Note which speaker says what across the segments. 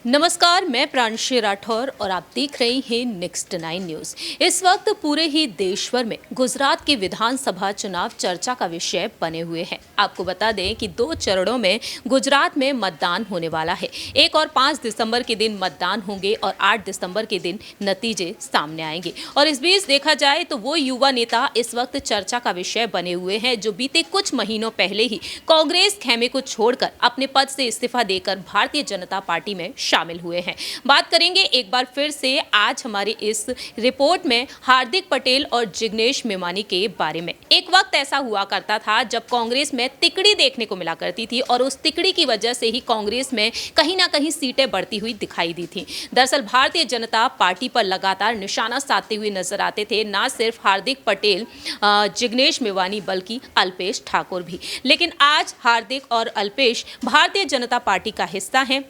Speaker 1: नमस्कार, मैं प्रांशी राठौर और आप देख रहे हैं नेक्स्ट 9 न्यूज। इस वक्त पूरे ही देशभर में गुजरात के विधानसभा चुनाव चर्चा का विषय बने हुए हैं। आपको बता दें कि 2 चरणों में गुजरात में मतदान होने वाला है। 1 और 5 दिसंबर के दिन मतदान होंगे और 8 दिसंबर के दिन नतीजे सामने आएंगे। और इस बीच देखा जाए तो वो युवा नेता इस वक्त चर्चा का विषय बने हुए हैं जो बीते कुछ महीनों पहले ही कांग्रेस खेमे को छोड़कर अपने पद से इस्तीफा देकर भारतीय जनता पार्टी में शामिल हुए हैं। बात करेंगे एक बार फिर से आज हमारी इस रिपोर्ट में हार्दिक पटेल और जिग्नेश मेवानी के बारे में। एक वक्त ऐसा हुआ करता था जब कांग्रेस में तिकड़ी देखने को मिला करती थी और उस तिकड़ी की वजह से ही कांग्रेस में कहीं ना कहीं सीटें बढ़ती हुई दिखाई दी थी। दरअसल भारतीय जनता पार्टी पर लगातार निशाना साधते हुए नजर आते थे ना सिर्फ हार्दिक पटेल, जिग्नेश मेवानी बल्कि अल्पेश ठाकुर भी। लेकिन आज हार्दिक और अल्पेश भारतीय जनता पार्टी का हिस्सा हैं।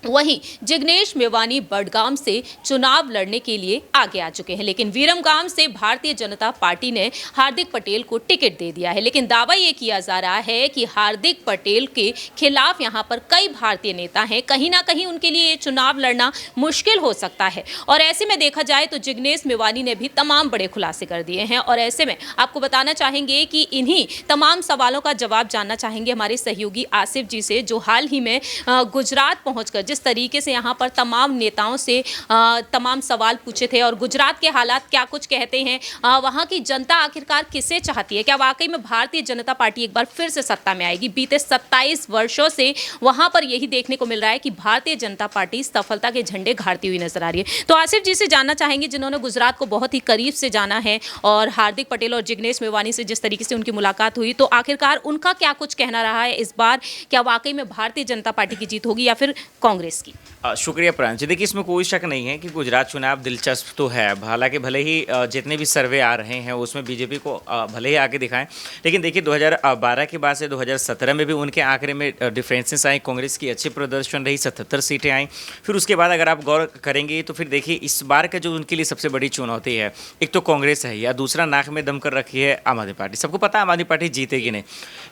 Speaker 1: वहीं जिग्नेश मेवानी बडगाम से चुनाव लड़ने के लिए आगे आ चुके हैं, लेकिन विरमगाम से भारतीय जनता पार्टी ने हार्दिक पटेल को टिकट दे दिया है। लेकिन दावा ये किया जा रहा है कि हार्दिक पटेल के खिलाफ यहां पर कई भारतीय नेता हैं, कहीं ना कहीं उनके लिए ये चुनाव लड़ना मुश्किल हो सकता है। और ऐसे में देखा जाए तो जिग्नेश मेवानी ने भी तमाम बड़े खुलासे कर दिए हैं और ऐसे में आपको बताना चाहेंगे कि इन्हीं तमाम सवालों का जवाब जानना चाहेंगे हमारे सहयोगी आसिफ जी से, जो हाल ही में गुजरात पहुंचकर जिस तरीके से यहां पर तमाम नेताओं से तमाम सवाल पूछे थे और गुजरात के हालात क्या कुछ कहते हैं, वहां की जनता आखिरकार किसे चाहती है, क्या वाकई में भारतीय जनता पार्टी एक बार फिर से सत्ता में आएगी। बीते 27 वर्षों से वहां पर यही देखने को मिल रहा है कि भारतीय जनता पार्टी सफलता के झंडे गाड़ती हुई नजर आ रही है। तो आसिफ जी से जानना चाहेंगे, जिन्होंने गुजरात को बहुत ही करीब से जाना है और हार्दिक पटेल और जिग्नेश मेवानी से जिस तरीके से उनकी मुलाकात हुई, तो आखिरकार उनका क्या कुछ कहना रहा है इस बार, क्या वाकई में भारतीय जनता पार्टी की जीत होगी या फिर कांग्रेस की?
Speaker 2: शुक्रिया प्रांशी। देखिए, इसमें कोई शक नहीं है कि गुजरात चुनाव दिलचस्प तो है। हालांकि भले ही जितने भी सर्वे आ रहे हैं उसमें बीजेपी को भले ही आगे दिखाएं, लेकिन देखिए 2012 के बाद से 2017 में भी उनके आंकड़े में डिफरेंसेस आए। कांग्रेस की अच्छी प्रदर्शन रही, 77 सीटें आई। फिर उसके बाद अगर आप गौर करेंगे तो फिर देखिए इस बार का जो उनके लिए सबसे बड़ी चुनौती है, एक तो कांग्रेस है या दूसरा नाक में दम कर रखी है आम आदमी पार्टी। सबको पता है आम आदमी पार्टी जीतेगी नहीं,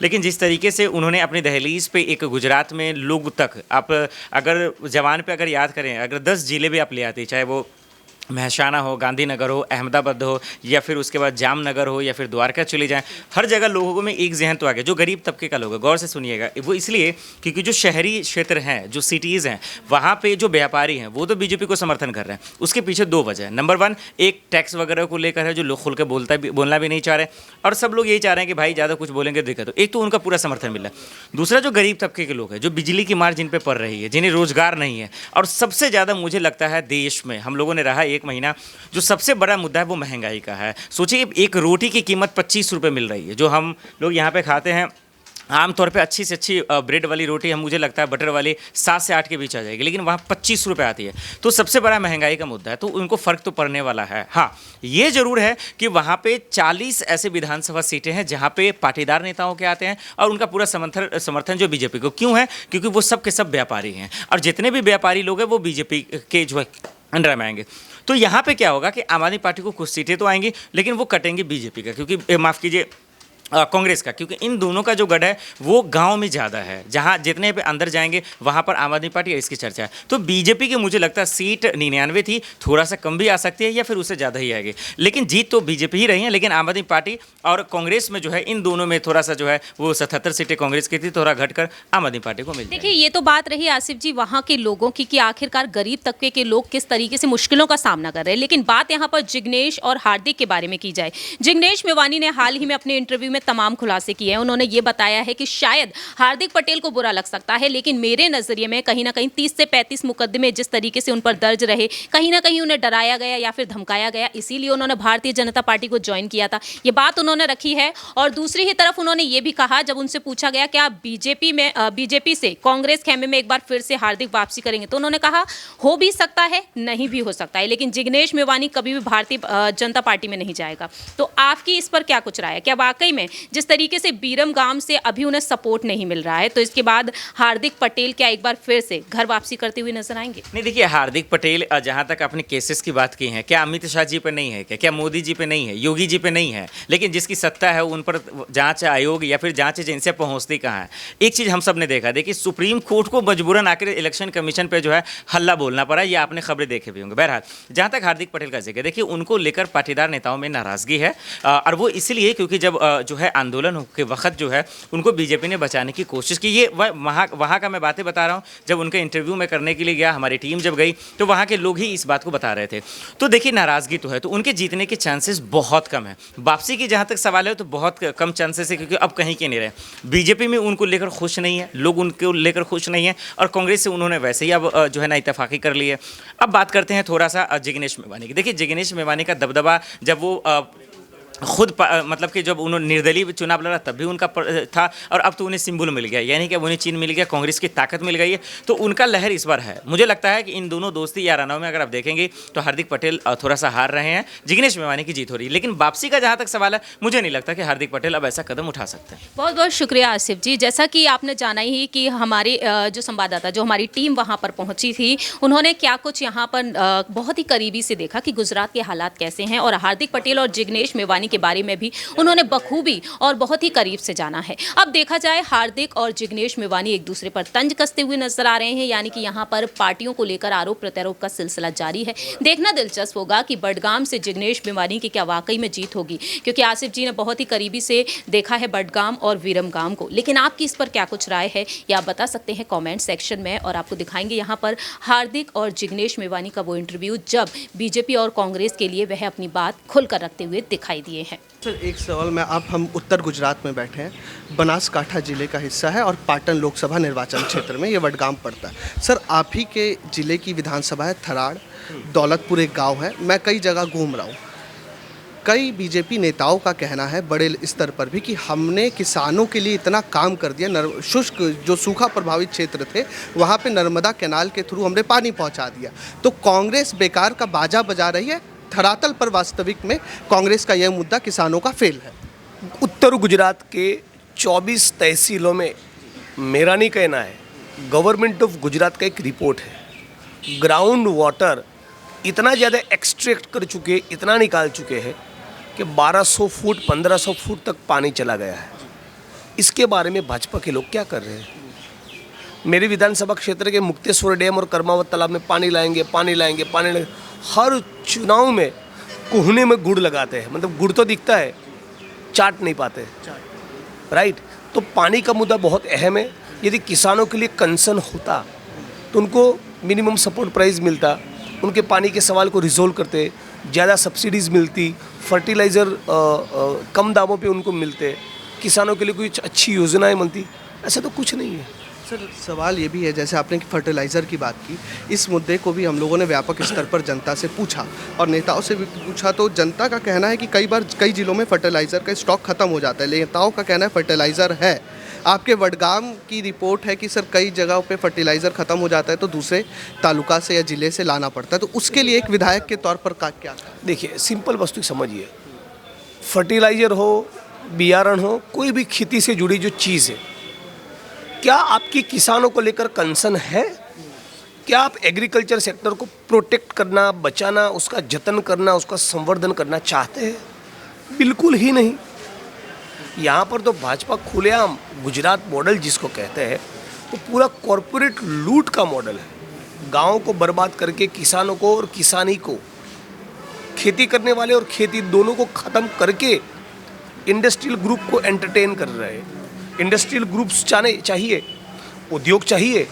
Speaker 2: लेकिन जिस तरीके से उन्होंने अपनी दहलीज पे एक गुजरात में लोग तक, आप अगर जवान पे अगर याद करें, अगर 10 जिले भी आप ले आते, चाहे वो महसाना हो, गांधीनगर हो, अहमदाबाद हो या फिर उसके बाद जामनगर हो या फिर द्वारका चले जाएं, हर जगह लोगों में एक जहन तो आ गया जो गरीब तबके का लोग है। गौर से सुनिएगा, वो इसलिए क्योंकि जो शहरी क्षेत्र हैं, जो सिटीज़ हैं, वहाँ पे जो व्यापारी हैं वो तो बीजेपी को समर्थन कर रहे हैं। उसके पीछे 2 वजह है। नंबर 1, एक टैक्स वगैरह को लेकर है जो लोग खुल के बोलना भी नहीं चाह रहे, और सब लोग यही चाह रहे हैं कि भाई ज़्यादा कुछ बोलेंगे दिक्कत। तो एक तो उनका पूरा समर्थन मिल रहा है। दूसरा, जो गरीब तबके के लोग हैं, जो बिजली की मार जिन पर पड़ रही है, जिन्हें रोजगार नहीं है, और सबसे ज़्यादा मुझे लगता है देश में हम लोगों ने रहा 1 महीना, जो सबसे बड़ा मुद्दा है वो महंगाई का है। सोचिए, एक रोटी की कीमत 25 रुपये मिल रही है, जो हम लोग यहाँ पे खाते हैं आमतौर पे अच्छी से अच्छी ब्रेड वाली रोटी हम, मुझे लगता है बटर वाली 7 से 8 के बीच आ जाएगी, लेकिन वहाँ 25 रुपये आती है। तो सबसे बड़ा महंगाई का मुद्दा है, तो उनको फ़र्क तो पड़ने वाला है। हाँ, ये ज़रूर है कि वहाँ पे 40 ऐसे विधानसभा सीटें हैं जहाँ पे पाटीदार नेताओं के आते हैं और उनका पूरा समर्थन जो बीजेपी को। क्यों है? क्योंकि वो सब के सब व्यापारी हैं और जितने भी व्यापारी लोग हैं वो बीजेपी के जो है अंडर में आएंगे। तो यहाँ पे क्या होगा कि आम आदमी पार्टी को कुछ सीटें तो आएंगी, लेकिन वो कटेंगी बीजेपी का, क्योंकि माफ़ कीजिए कांग्रेस का, क्योंकि इन दोनों का जो गढ़ है वो गांव में ज़्यादा है। जहां जितने पे अंदर जाएंगे वहां पर आम आदमी पार्टी, इसकी चर्चा है। तो बीजेपी की मुझे लगता है सीट 99 थी, थोड़ा सा कम भी आ सकती है या फिर उससे ज़्यादा ही आएगी, लेकिन जीत तो बीजेपी ही रही है। लेकिन आम आदमी पार्टी और कांग्रेस में जो है, इन दोनों में थोड़ा सा जो है वो 77 सीटें कांग्रेस की थी, थोड़ा घटकर आम आदमी पार्टी को मिल।
Speaker 1: देखिए, ये तो बात रही आसिफ जी वहाँ के लोगों की कि आखिरकार गरीब तबके के लोग किस तरीके से मुश्किलों का सामना कर रहे हैं, लेकिन बात यहाँ पर जिग्नेश और हार्दिक के बारे में की जाए। जिग्नेश मेवानी ने हाल ही में अपने इंटरव्यू में तमाम खुलासे किए हैं। उन्होंने ये बताया है कि शायद हार्दिक पटेल को बुरा लग सकता है, लेकिन मेरे नजरिए में कहीं ना कहीं 30 से 35 मुकदमे जिस तरीके से उन पर दर्ज रहे, कहीं ना कहीं उन्हें डराया गया या फिर धमकाया गया, इसीलिए उन्होंने भारतीय जनता पार्टी को ज्वाइन किया था। ये बात उन्होंने रखी है। और दूसरी ही तरफ उन्होंने ये भी कहा, जब उनसे पूछा गया कि आप बीजेपी से कांग्रेस खेमे में एक बार फिर से हार्दिक वापसी करेंगे, तो उन्होंने कहा हो भी सकता है, नहीं भी हो सकता है, लेकिन जिग्नेश मेवानी कभी भी भारतीय जनता पार्टी में नहीं जाएगा। तो आपकी इस पर क्या कुछ राय है? क्या वाकई में हैं, जिस तरीके से बीरम गांव से अभी उन्हें सपोर्ट नहीं मिल रहा है, तो इसके बाद हार्दिक पटेल क्या एक बार फिर से घर वापसी करते हुए नजर आएंगे?
Speaker 2: नहीं, देखिए, हार्दिक पटेल जहाँ तक अपने केसेस की बात की है, क्या अमित शाह जी पे नहीं है, क्या मोदी जी पे नहीं है, योगी जी पे नहीं है, लेकिन जिसकी सत्ता है उन पर जांच आयोग या फिर जांच एजेंसियां पहुंचती कहाँ है? एक चीज़ हम सब ने देखा, देखिए, सुप्रीम कोर्ट को मजबूरन आकर इलेक्शन कमीशन पे जो है हल्ला बोलना पड़ा, ये आपने खबरें देखे भी होंगे। बहरहाल, जहाँ तक हार्दिक पटेल का जिक्र, देखिए, उनको लेकर पाटीदार नेताओं में नाराजगी है, और वो इसलिए क्योंकि जब जो है आंदोलन के वक्त जो है उनको बीजेपी ने बचाने की कोशिश की। ये वहाँ का मैं बातें बता रहा हूँ, जब उनके इंटरव्यू में करने के लिए गया, हमारी टीम जब गई तो वहाँ के लोग ही इस बात को बता रहे थे। तो देखिए, नाराजगी तो है, तो उनके जीतने के चांसेस बहुत कम है। वापसी की जहाँ तक सवाल है तो बहुत कम चांसेस है, क्योंकि अब कहीं के नहीं रहे। बीजेपी में उनको लेकर खुश नहीं है, लोग उनको लेकर खुश नहीं है, और कांग्रेस से उन्होंने वैसे ही अब जो है ना इत्तेफाकी कर ली है। अब बात करते हैं थोड़ा सा जिग्नेश मेवानी की। देखिए, जिग्नेश मेवानी का दबदबा जब वो खुद मतलब कि जब उन्होंने निर्दलीय चुनाव लड़ा तब भी उनका था, और अब तो उन्हें सिंबल मिल गया, यानी कि उन्हें चिन्ह मिल गया, कांग्रेस की ताकत मिल गई है, तो उनका लहर इस बार है। मुझे लगता है कि इन दोनों दोस्ती यारानों में अगर आप देखेंगे तो हार्दिक पटेल थोड़ा सा हार रहे हैं, जिग्नेश मेवानी की जीत हो रही है। लेकिन वापसी का जहाँ तक सवाल है, मुझे नहीं लगता कि हार्दिक पटेल अब ऐसा कदम उठा सकते हैं।
Speaker 1: बहुत बहुत शुक्रिया आसिफ जी। जैसा कि आपने जाना ही कि हमारे जो संवाददाता, जो हमारी टीम वहाँ पर पहुँची थी, उन्होंने क्या कुछ यहाँ पर बहुत ही करीबी से देखा कि गुजरात के हालात कैसे हैं, और हार्दिक पटेल और जिग्नेश मेवानी के बारे में भी उन्होंने बखूबी और बहुत ही करीब से जाना है। अब देखा जाए, हार्दिक और जिग्नेश मेवानी एक दूसरे पर तंज कसते हुए नजर आ रहे हैं, यानी कि यहाँ पर पार्टियों को लेकर आरोप प्रत्यारोप का सिलसिला जारी है। देखना दिलचस्प होगा कि बडगाम से जिग्नेश मेवानी की क्या वाकई में जीत होगी, क्योंकि आसिफ जी ने बहुत ही करीबी से देखा है बडगाम और विरमगाम को। लेकिन आपकी इस पर क्या कुछ राय है, या आप बता सकते हैं कमेंट सेक्शन में, और आपको दिखाएंगे यहाँ पर हार्दिक और जिग्नेश मेवानी का वो इंटरव्यू जब बीजेपी और कांग्रेस के लिए वह अपनी बात खुलकर रखते हुए दिखाई दिए हैं।
Speaker 3: सर, एक सवाल में, आप हम उत्तर गुजरात में बैठे हैं, बनासकाठा जिले का हिस्सा है और पाटन लोकसभा निर्वाचन क्षेत्र में ये वडगाम पड़ता है। सर, आप ही के जिले की विधानसभा है थराड़, दौलतपुर एक गांव है। मैं कई जगह घूम रहा हूँ, कई बीजेपी नेताओं का कहना है बड़े स्तर पर भी कि हमने किसानों के लिए इतना काम कर दिया, शुष्क जो सूखा प्रभावित क्षेत्र थे वहाँ पे नर्मदा कैनाल के थ्रू हमने पानी पहुँचा दिया। तो कांग्रेस बेकार का बाजा बजा रही है, धरातल पर वास्तविक में कांग्रेस का यह मुद्दा किसानों का फेल है।
Speaker 4: उत्तर गुजरात के 24 तहसीलों में मेरा नहीं कहना है, गवर्नमेंट ऑफ गुजरात का एक रिपोर्ट है, ग्राउंड वाटर इतना ज़्यादा एक्सट्रैक्ट कर चुके, इतना निकाल चुके हैं कि 1200 फुट 1500 फुट तक पानी चला गया है। इसके बारे में भाजपा के लोग क्या कर रहे हैं? मेरे विधानसभा क्षेत्र के मुक्तेश्वर डैम और कर्मावत तालाब में पानी लाएंगे, पानी लाएंगे, पानी लाएंगे। हर चुनाव में कोहने में गुड़ लगाते हैं, मतलब गुड़ तो दिखता है, चाट नहीं पाते, राइट? तो पानी का मुद्दा बहुत अहम है। यदि किसानों के लिए कंसर्न होता तो उनको मिनिमम सपोर्ट प्राइस मिलता, उनके पानी के सवाल को रिजोल्व करते, ज़्यादा सब्सिडीज़ मिलती, फर्टिलाइज़र कम दामों पे उनको मिलते, किसानों के लिए कुछ अच्छी योजनाएं बनती। ऐसा तो कुछ नहीं है।
Speaker 3: सर, सवाल ये भी है, जैसे आपने फर्टिलाइज़र की बात की, इस मुद्दे को भी हम लोगों ने व्यापक स्तर पर जनता से पूछा और नेताओं से भी पूछा, तो जनता का कहना है कि कई बार कई जिलों में फर्टिलाइज़र का स्टॉक खत्म हो जाता है। नेताओं का कहना है फर्टिलाइज़र है। आपके वडगाम की रिपोर्ट है कि सर कई जगहों पे फर्टिलाइज़र ख़त्म हो जाता है तो दूसरे तालुका से या ज़िले से लाना पड़ता है, तो उसके लिए एक विधायक के तौर पर क्या?
Speaker 4: देखिए, सिंपल वस्तु समझिए, फर्टिलाइज़र हो, बियारण हो, कोई भी खेती से जुड़ी जो चीज़ है, क्या आपकी किसानों को लेकर कंसर्न है? क्या आप एग्रीकल्चर सेक्टर को प्रोटेक्ट करना, बचाना, उसका जतन करना, उसका संवर्धन करना चाहते हैं? बिल्कुल ही नहीं। यहाँ पर तो भाजपा खुलेआम गुजरात मॉडल जिसको कहते हैं, वो पूरा कॉरपोरेट लूट का मॉडल है। गाँव को बर्बाद करके किसानों को और किसानी को, खेती करने वाले और खेती दोनों को ख़त्म करके इंडस्ट्रियल ग्रुप को एंटरटेन कर रहे हैं। इंडस्ट्रियल ग्रुप्स चाहिए, उद्योग चाहिए,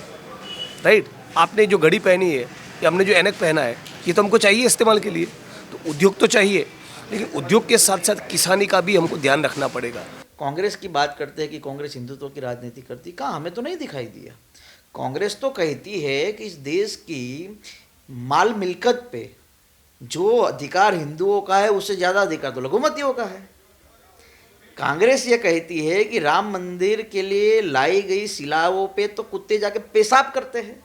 Speaker 4: राइट? आपने जो घड़ी पहनी है या हमने जो ऐनक पहना है, ये तो हमको चाहिए इस्तेमाल के लिए, तो उद्योग तो चाहिए, लेकिन उद्योग के साथ साथ किसानी का भी हमको ध्यान रखना पड़ेगा।
Speaker 5: कांग्रेस की बात करते हैं कि कांग्रेस हिंदुत्व की राजनीति करती, कहाँ? हमें तो नहीं दिखाई दिया। कांग्रेस तो कहती है कि इस देश की माल मिल्कत पे जो अधिकार हिंदुओं का है उससे ज़्यादा अधिकार तो लघुमतियों का है। कांग्रेस ये कहती है कि राम मंदिर के लिए लाई गई शिलाओं पे तो कुत्ते जाके पेशाब करते हैं।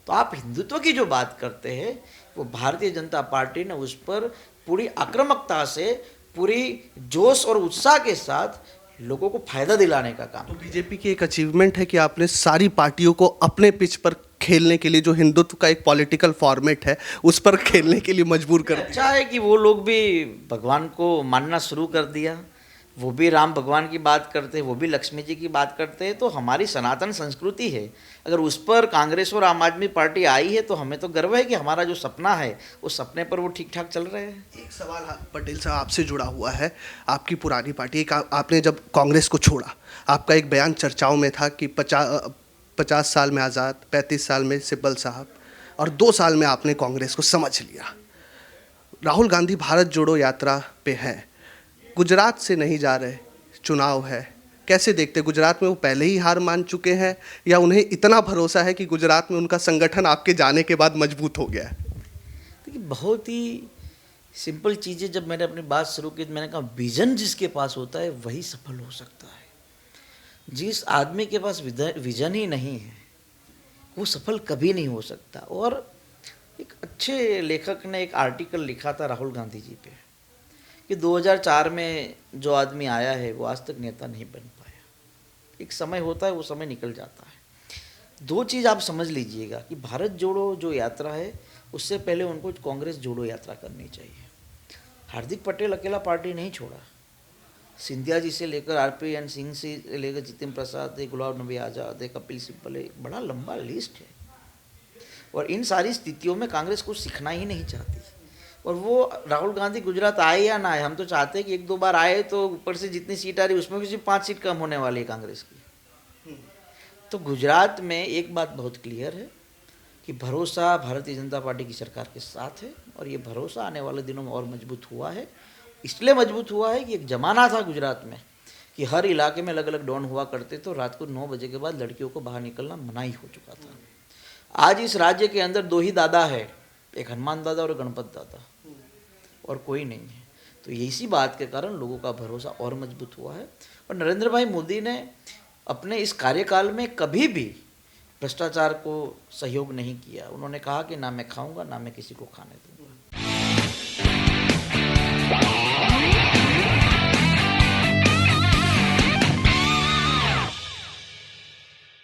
Speaker 5: तो आप हिंदुत्व की जो बात करते हैं, वो भारतीय जनता पार्टी ने उस पर पूरी आक्रामकता से, पूरी जोश और उत्साह के साथ लोगों को फायदा दिलाने का काम।
Speaker 3: तो बीजेपी की एक अचीवमेंट है कि आपने सारी पार्टियों को अपने पिच पर खेलने के लिए, जो हिंदुत्व का एक पॉलिटिकल फॉर्मेट है, उस पर खेलने के लिए मजबूर कर दिया।
Speaker 5: अच्छा है कि वो लोग भी भगवान को मानना शुरू कर दिया, वो भी राम भगवान की बात करते हैं, वो भी लक्ष्मी जी की बात करते हैं। तो हमारी सनातन संस्कृति है, अगर उस पर कांग्रेस और आम आदमी पार्टी आई है तो हमें तो गर्व है कि हमारा जो सपना है उस सपने पर वो ठीक ठाक चल रहे हैं।
Speaker 3: एक सवाल पटेल साहब आपसे जुड़ा हुआ है। आपकी पुरानी पार्टी आपने जब कांग्रेस को छोड़ा, आपका एक बयान चर्चाओं में था कि 50 साल में आज़ाद, 35 साल में सिब्बल साहब, और 2 साल में आपने कांग्रेस को समझ लिया। राहुल गांधी भारत जोड़ो यात्रा पे हैं, गुजरात से नहीं जा रहे, चुनाव है, कैसे देखते? गुजरात में वो पहले ही हार मान चुके हैं या उन्हें इतना भरोसा है कि गुजरात में उनका संगठन आपके जाने के बाद मजबूत हो गया है?
Speaker 5: देखिए, बहुत ही सिंपल चीज़ें जब मैंने अपनी बात शुरू की तो मैंने कहा विजन जिसके पास होता है वही सफल हो सकता है। जिस आदमी के पास विजन ही नहीं है वो सफल कभी नहीं हो सकता। और एक अच्छे लेखक ने एक आर्टिकल लिखा था राहुल गांधी जी पे कि 2004 में जो आदमी आया है वो आज तक नेता नहीं बन पाया। एक समय होता है, वो समय निकल जाता है। 2 चीज़ आप समझ लीजिएगा कि भारत जोड़ो जो यात्रा है उससे पहले उनको कांग्रेस जोड़ो यात्रा करनी चाहिए। हार्दिक पटेल अकेला पार्टी नहीं छोड़ा, सिंधिया जी से लेकर RPN सिंह से लेकर जितेंद्र प्रसाद है, गुलाम नबी आज़ाद है, कपिल सिब्बल है, एक बड़ा लंबा लिस्ट है। और इन सारी स्थितियों में कांग्रेस कुछ सीखना ही नहीं चाहती। और वो राहुल गांधी गुजरात आए या ना आए, हम तो चाहते हैं कि 1-2 बार आए तो ऊपर से जितनी सीट आ रही उसमें भी सिर्फ 5 सीट कम होने वाली है कांग्रेस की। तो गुजरात में एक बात बहुत क्लियर है कि भरोसा भारतीय जनता पार्टी की सरकार के साथ है, और ये भरोसा आने वाले दिनों में और मजबूत हुआ है। इसलिए मजबूत हुआ है कि एक ज़माना था गुजरात में कि हर इलाके में अलग अलग डॉन हुआ करते, तो रात को 9 बजे के बाद लड़कियों को बाहर निकलना मनाही हो चुका था। आज इस राज्य के अंदर 2 ही दादा है, एक हनुमान दादा और गणपत दादा, और कोई नहीं है। तो इसी बात के कारण लोगों का भरोसा और मजबूत हुआ है। और नरेंद्र भाई मोदी ने अपने इस कार्यकाल में कभी भी भ्रष्टाचार को सहयोग नहीं किया। उन्होंने कहा कि ना मैं खाऊंगा ना मैं किसी को खाने दूंगा।